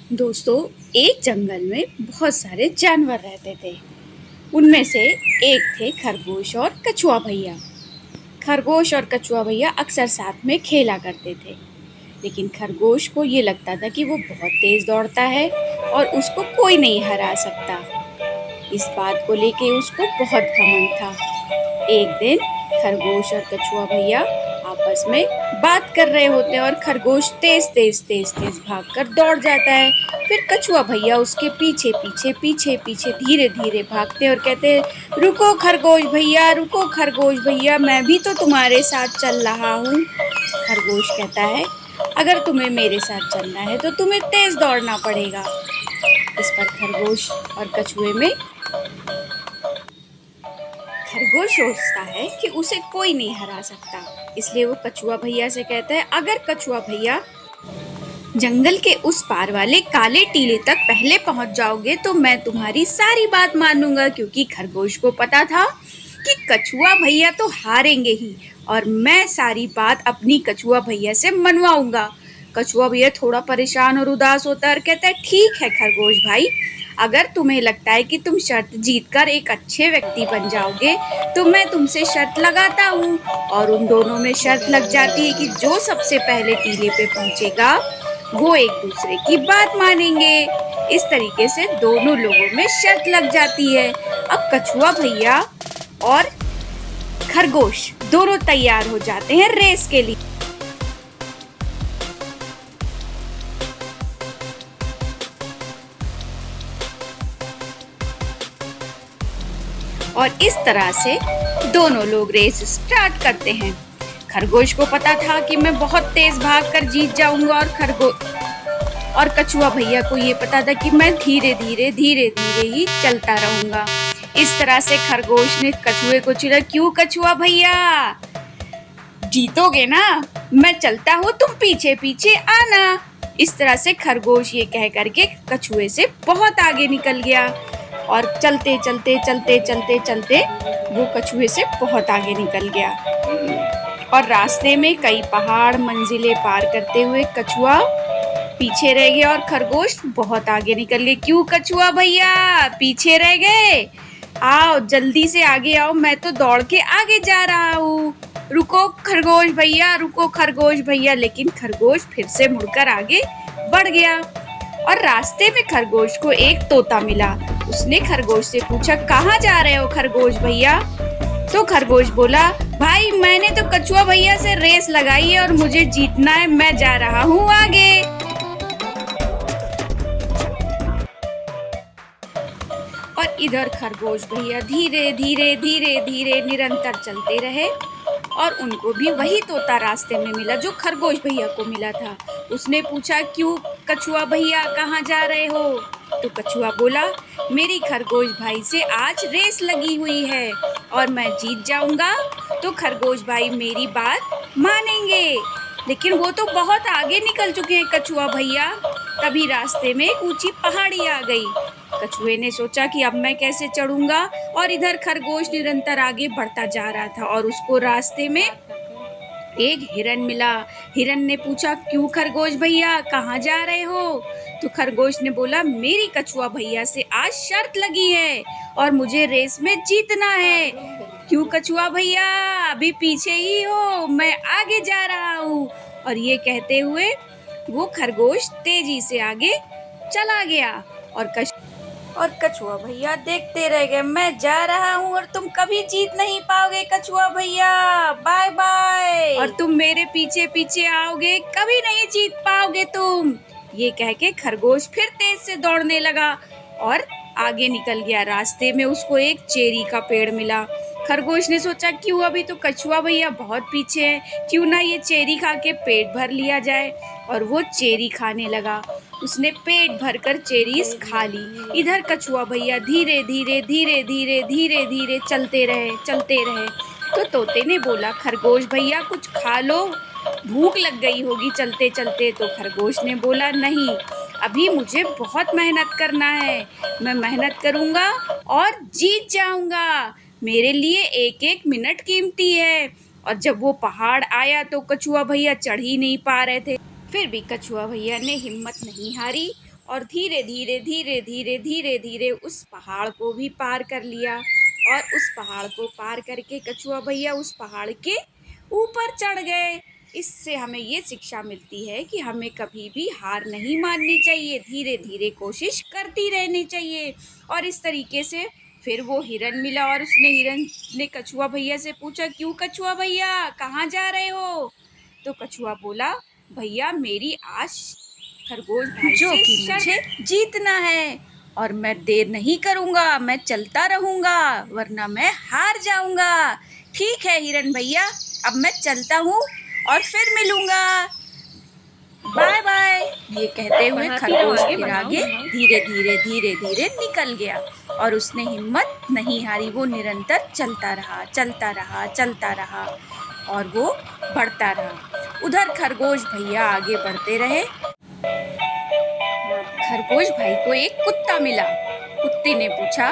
दोस्तों, एक जंगल में बहुत सारे जानवर रहते थे। उनमें से एक थे खरगोश और कछुआ भैया। खरगोश और कछुआ भैया अक्सर साथ में खेला करते थे, लेकिन खरगोश को ये लगता था कि वो बहुत तेज दौड़ता है और उसको कोई नहीं हरा सकता। इस बात को लेके उसको बहुत घमंड था। एक दिन खरगोश और कछुआ भैया आपस में बात कर रहे होते हैं और खरगोश तेज तेज तेज तेज भागकर दौड़ जाता है। फिर कछुआ भैया उसके पीछे पीछे पीछे पीछे धीरे धीरे भागते हैं और कहते हैं, रुको खरगोश भैया, रुको खरगोश भैया, मैं भी तो तुम्हारे साथ चल रहा हूँ। खरगोश कहता है, अगर तुम्हें मेरे साथ चलना है तो तुम्हें तेज दौड़ना पड़ेगा। इस पर खरगोश और कछुए में खरगोश सोचता है कि उसे कोई नहीं हरा सकता, इसलिए वो कछुआ भैया से कहता है, अगर कछुआ भैया जंगल के उस पार वाले काले टीले तक पहले पहुंच जाओगे तो मैं तुम्हारी सारी बात मानूंगा। क्योंकि खरगोश को पता था कि कछुआ भैया तो हारेंगे ही और मैं सारी बात अपनी कछुआ भैया से मनवाऊंगा। कछुआ भैया थोड़ा परेशान और उदास होता है और कहता है, ठीक है खरगोश भाई, अगर तुम्हें लगता है कि तुम शर्त जीतकर एक अच्छे व्यक्ति बन जाओगे तो मैं तुमसे शर्त लगाता हूँ। और उन दोनों में शर्त लग जाती है कि जो सबसे पहले टीले पे पहुंचेगा वो एक दूसरे की बात मानेंगे। इस तरीके से दोनों लोगों में शर्त लग जाती है। अब कछुआ भैया और खरगोश दोनों तैयार हो जाते हैं रेस के लिए। और इस तरह से दोनों लोग रेस स्टार्ट करते हैं। खरगोश को पता था कि मैं बहुत तेज भागकर जीत जाऊंगा और कछुआ भैया को ये पता था कि मैं धीरे धीरे ही चलता रहूंगा। इस तरह से खरगोश ने कछुए को चिढ़ा, क्यों कछुआ भैया, जीतोगे ना, मैं चलता हूँ, तुम पीछे पीछे आना। इस तरह से खरगोश ये कह करके कछुए से बहुत आगे निकल गया और चलते चलते चलते चलते चलते वो कछुए से बहुत आगे निकल गया। और रास्ते में कई पहाड़ मंजिलें पार करते हुए कछुआ पीछे रह गया और खरगोश बहुत आगे निकल गए। क्यों कछुआ भैया पीछे रह गए, आओ जल्दी से आगे आओ, मैं तो दौड़ के आगे जा रहा हूँ, रुको खरगोश भैया, रुको खरगोश भैया। लेकिन खरगोश फिर से मुड़कर आगे बढ़ गया और रास्ते में खरगोश को एक तोता मिला। उसने खरगोश से पूछा, कहाँ जा रहे हो खरगोश भैया? तो खरगोश बोला, भाई मैंने तो कछुआ भैया से रेस लगाई है और मुझे जीतना है, मैं जा रहा हूँ आगे। और इधर खरगोश भैया धीरे धीरे निरंतर चलते रहे और उनको भी वही तोता रास्ते में मिला जो खरगोश भैया को मिला था। उसने पूछा, क्यों कछुआ भैया कहाँ जा रहे हो? तो कछुआ बोला, मेरी खरगोश भाई से आज रेस लगी हुई है और मैं जीत जाऊंगा तो खरगोश भाई मेरी बात मानेंगे। लेकिन वो तो बहुत आगे निकल चुके हैं कछुआ भैया। तभी रास्ते में एक ऊंची पहाड़ी आ गई। कछुए ने सोचा कि अब मैं कैसे चढ़ूंगा, और इधर खरगोश निरंतर आगे बढ़ता जा रहा था और उसको रास्ते में एक हिरन मिला। हिरन ने पूछा, क्यों खरगोश भैया कहाँ जा रहे हो? तो खरगोश ने बोला, मेरी कछुआ भैया से आज शर्त लगी है और मुझे रेस में जीतना है। क्यों कछुआ भैया अभी पीछे ही हो, मैं आगे जा रहा हूँ। और ये कहते हुए वो खरगोश तेजी से आगे चला गया और कछुआ भैया देखते रह गए, मैं जा रहा हूँ और तुम कभी जीत नहीं पाओगे कछुआ भैया, बाय बाय, और तुम मेरे पीछे पीछे आओगे, कभी नहीं जीत पाओगे तुम। ये कह के खरगोश फिर तेज से दौड़ने लगा और आगे निकल गया। रास्ते में उसको एक चेरी का पेड़ मिला। खरगोश ने सोचा, क्यों अभी तो कछुआ भैया बहुत पीछे हैं, क्यों ना ये चेरी खा के पेट भर लिया जाए। और वो चेरी खाने लगा। उसने पेट भरकर चेरीज खा ली। इधर कछुआ भैया धीरे धीरे चलते रहे। तो तोते ने बोला, खरगोश भैया कुछ खा लो, भूख लग गई होगी चलते चलते। तो खरगोश ने बोला, नहीं, अभी मुझे बहुत मेहनत करना है, मैं मेहनत करूँगा और जीत जाऊँगा, मेरे लिए एक एक मिनट कीमती है। और जब वो पहाड़ आया तो कछुआ भैया चढ़ ही नहीं पा रहे थे। फिर भी कछुआ भैया ने हिम्मत नहीं हारी और धीरे धीरे धीरे धीरे धीरे धीरे उस पहाड़ को भी पार कर लिया। और उस पहाड़ को पार करके कछुआ भैया उस पहाड़ के ऊपर चढ़ गए। इससे हमें ये शिक्षा मिलती है कि हमें कभी भी हार नहीं माननी चाहिए, धीरे धीरे कोशिश करती रहनी चाहिए। और इस तरीके से फिर वो हिरन मिला और हिरन ने कछुआ भैया से पूछा, क्यों कछुआ भैया, कहाँ जा रहे हो? तो कछुआ बोला, भैया मेरी आज खरगोश भाई जो कि मुझे जीतना है और मैं देर नहीं करूँगा, मैं चलता रहूँगा वरना मैं हार जाऊँगा। ठीक है हिरन भैया, अब मैं चलता हूँ और फिर मिलूँगा, बाय बाय। ये कहते हुए खरगोश फिर आगे धीरे धीरे धीरे धीरे निकल गया और उसने हिम्मत नहीं हारी। वो निरंतर चलता रहा चलता रहा चलता रहा और वो बढ़ता रहा। उधर खरगोश भैया आगे बढ़ते रहे। खरगोश भाई को एक कुत्ता मिला। कुत्ते ने पूछा,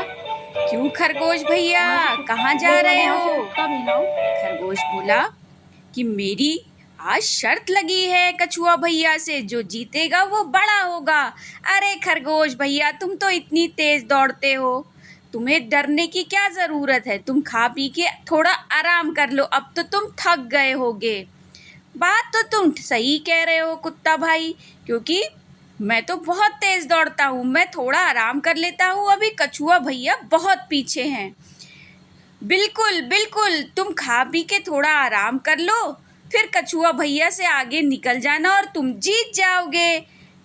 क्यों खरगोश भैया, कहाँ जा रहे हो? खरगोश बोला कि मेरी आज शर्त लगी है कछुआ भैया से, जो जीतेगा वो बड़ा होगा। अरे खरगोश भैया, तुम तो इतनी तेज दौड़ते हो, तुम्हें डरने की क्या ज़रूरत है? तुम खा पी के थोड़ा आराम कर लो, अब तो तुम थक गए होगे। बात तो तुम सही कह रहे हो कुत्ता भाई, क्योंकि मैं तो बहुत तेज़ दौड़ता हूँ, मैं थोड़ा आराम कर लेता हूँ, अभी कछुआ भैया बहुत पीछे हैं। बिल्कुल बिल्कुल, तुम खा पी के थोड़ा आराम कर लो, फिर कछुआ भैया से आगे निकल जाना और तुम जीत जाओगे।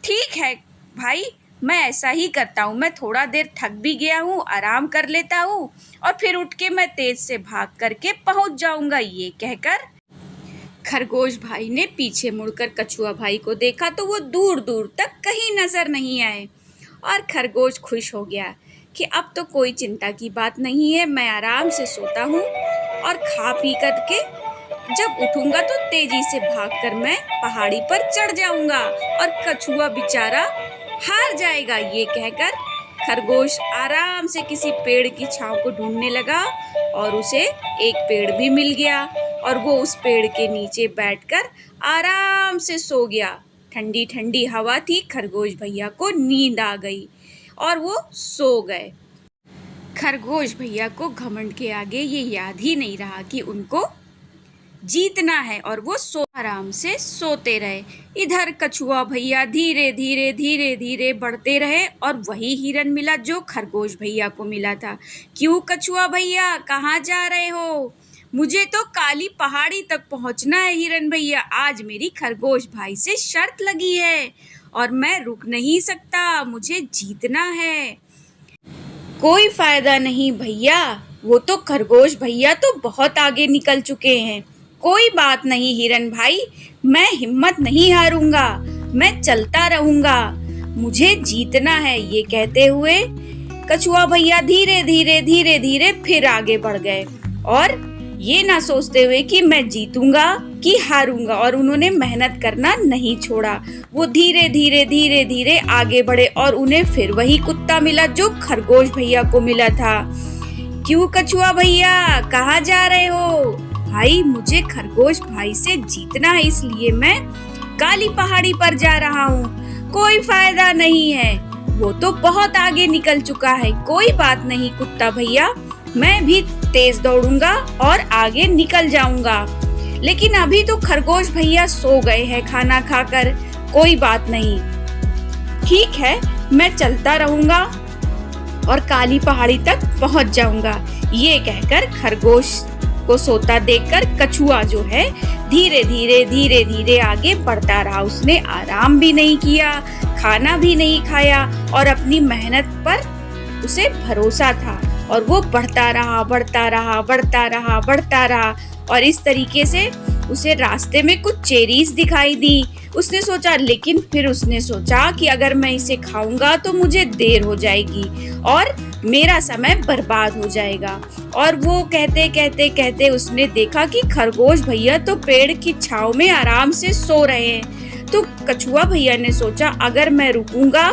ठीक है भाई, मैं ऐसा ही करता हूँ, मैं थोड़ा देर थक भी गया हूँ, आराम कर लेता हूँ और फिर उठ के मैं तेज से भाग करके पहुँच जाऊँगा। ये कहकर खरगोश भाई ने पीछे मुड़कर कछुआ भाई को देखा तो वो दूर दूर तक कहीं नज़र नहीं आए और खरगोश खुश हो गया कि अब तो कोई चिंता की बात नहीं है, मैं आराम से सोता हूँ और खा पी करके जब उठूंगा तो तेजी से भागकर मैं पहाड़ी पर चढ़ जाऊंगा और कछुआ बेचारा हार जाएगा। ये कहकर खरगोश आराम से किसी पेड़ की छांव को ढूंढने लगा और उसे एक पेड़ भी मिल गया और वो उस पेड़ के नीचे बैठकर आराम से सो गया। ठंडी ठंडी हवा थी, खरगोश भैया को नींद आ गई और वो सो गए। खरगोश भैया को घमंड के आगे ये याद ही नहीं रहा कि उनको जीतना है और वो आराम से सोते रहे। इधर कछुआ भैया धीरे धीरे धीरे धीरे बढ़ते रहे और वही हिरन मिला जो खरगोश भैया को मिला था। क्यों कछुआ भैया, कहाँ जा रहे हो? मुझे तो काली पहाड़ी तक पहुँचना है हिरन भैया, आज मेरी खरगोश भाई से शर्त लगी है और मैं रुक नहीं सकता, मुझे जीतना है। कोई फायदा नहीं भैया, वो तो खरगोश भैया तो बहुत आगे निकल चुके हैं। कोई बात नहीं हिरन भाई, मैं हिम्मत नहीं हारूंगा, मैं चलता रहूंगा, मुझे जीतना है। ये कहते हुए कछुआ भैया धीरे धीरे धीरे धीरे फिर आगे बढ़ गए और ये ना सोचते हुए कि मैं जीतूंगा कि हारूंगा, और उन्होंने मेहनत करना नहीं छोड़ा। वो धीरे धीरे धीरे धीरे आगे बढ़े और उन्हें फिर वही कुत्ता मिला जो खरगोश भैया को मिला था। क्यों कछुआ भैया, कहाँ जा रहे हो? भाई, मुझे खरगोश भाई से जीतना है, इसलिए मैं काली पहाड़ी पर जा रहा हूँ। कोई फायदा नहीं है, वो तो बहुत आगे निकल चुका है। कोई बात नहीं कुत्ता भैया, मैं भी तेज दौड़ूंगा और आगे निकल जाऊंगा, लेकिन अभी तो खरगोश भैया सो गए हैं खाना खाकर। कोई बात नहीं, ठीक है, मैं चलता रहूंगा और काली पहाड़ी तक पहुंच जाऊंगा। ये कहकर खरगोश को सोता देखकर कछुआ जो है धीरे धीरे धीरे धीरे आगे बढ़ता रहा। उसने आराम भी नहीं किया, खाना भी नहीं खाया और अपनी मेहनत पर उसे भरोसा था और वो बढ़ता रहा बढ़ता रहा बढ़ता रहा बढ़ता रहा। और इस तरीके से उसे रास्ते में कुछ चेरीज दिखाई दी। उसने सोचा, लेकिन फिर उसने सोचा कि अगर मैं इसे खाऊंगा तो मुझे देर हो जाएगी और मेरा समय बर्बाद हो जाएगा। और वो कहते कहते कहते उसने देखा कि खरगोश भैया तो पेड़ की छांव में आराम से सो रहे हैं। तो कछुआ भैया ने सोचा, अगर मैं रुकूंगा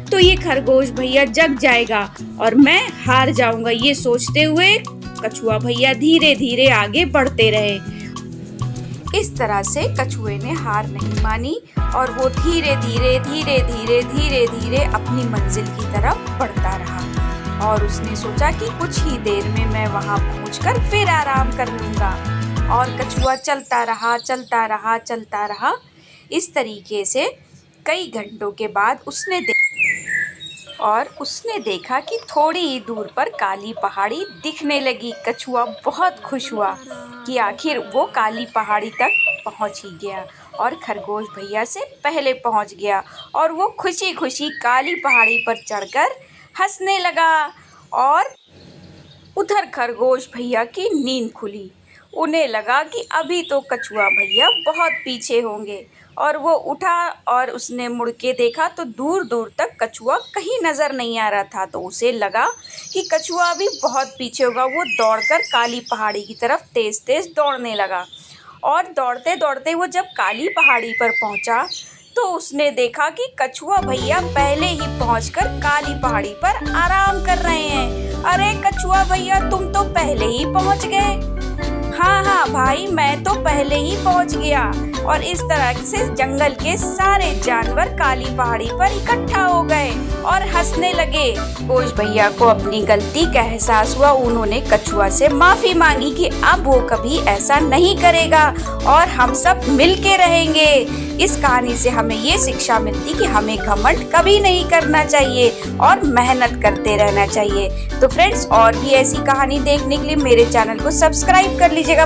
तो ये खरगोश भैया जग जाएगा और मैं हार जाऊंगा। ये सोचते हुए कछुआ भैया धीरे धीरे आगे बढ़ते रहे। इस तरह से कछुए ने हार नहीं मानी और वो धीरे धीरे धीरे धीरे धीरे धीरे अपनी मंजिल की तरफ बढ़ता रहा और उसने सोचा कि कुछ ही देर में मैं वहां पहुंचकर फिर आराम कर लूंगा। और कछुआ चलता रहा चलता रहा चलता रहा। इस तरीके से कई घंटों के बाद उसने देखा कि थोड़ी ही दूर पर काली पहाड़ी दिखने लगी। कछुआ बहुत खुश हुआ कि आखिर वो काली पहाड़ी तक पहुंच ही गया और खरगोश भैया से पहले पहुंच गया और वो खुशी खुशी काली पहाड़ी पर चढ़कर हंसने लगा। और उधर खरगोश भैया की नींद खुली। उन्हें लगा कि अभी तो कछुआ भैया बहुत पीछे होंगे और वो उठा और उसने मुड़ के देखा तो दूर दूर तक कछुआ कहीं नज़र नहीं आ रहा था। तो उसे लगा कि कछुआ अभी बहुत पीछे होगा। वो दौड़कर काली पहाड़ी की तरफ तेज़ तेज़ दौड़ने लगा और दौड़ते दौड़ते वो जब काली पहाड़ी पर पहुंचा तो उसने देखा कि कछुआ भैया पहले ही पहुंचकर काली पहाड़ी पर आराम कर रहे हैं। अरे कछुआ भैया, तुम तो पहले ही पहुंच गए। हाँ भाई, मैं तो पहले ही पहुंच गया। और इस तरह से जंगल के सारे जानवर काली पहाड़ी पर इकट्ठा हो गए और हंसने लगे। खरगोश भैया को अपनी गलती का एहसास हुआ। उन्होंने कछुआ से माफी मांगी कि अब वो कभी ऐसा नहीं करेगा और हम सब मिलके रहेंगे। इस कहानी से हमें ये शिक्षा मिलती कि हमें घमंड कभी नहीं करना चाहिए और मेहनत करते रहना चाहिए। तो फ्रेंड्स, और भी ऐसी कहानी देखने के लिए मेरे चैनल को सब्सक्राइब कर लीजिएगा।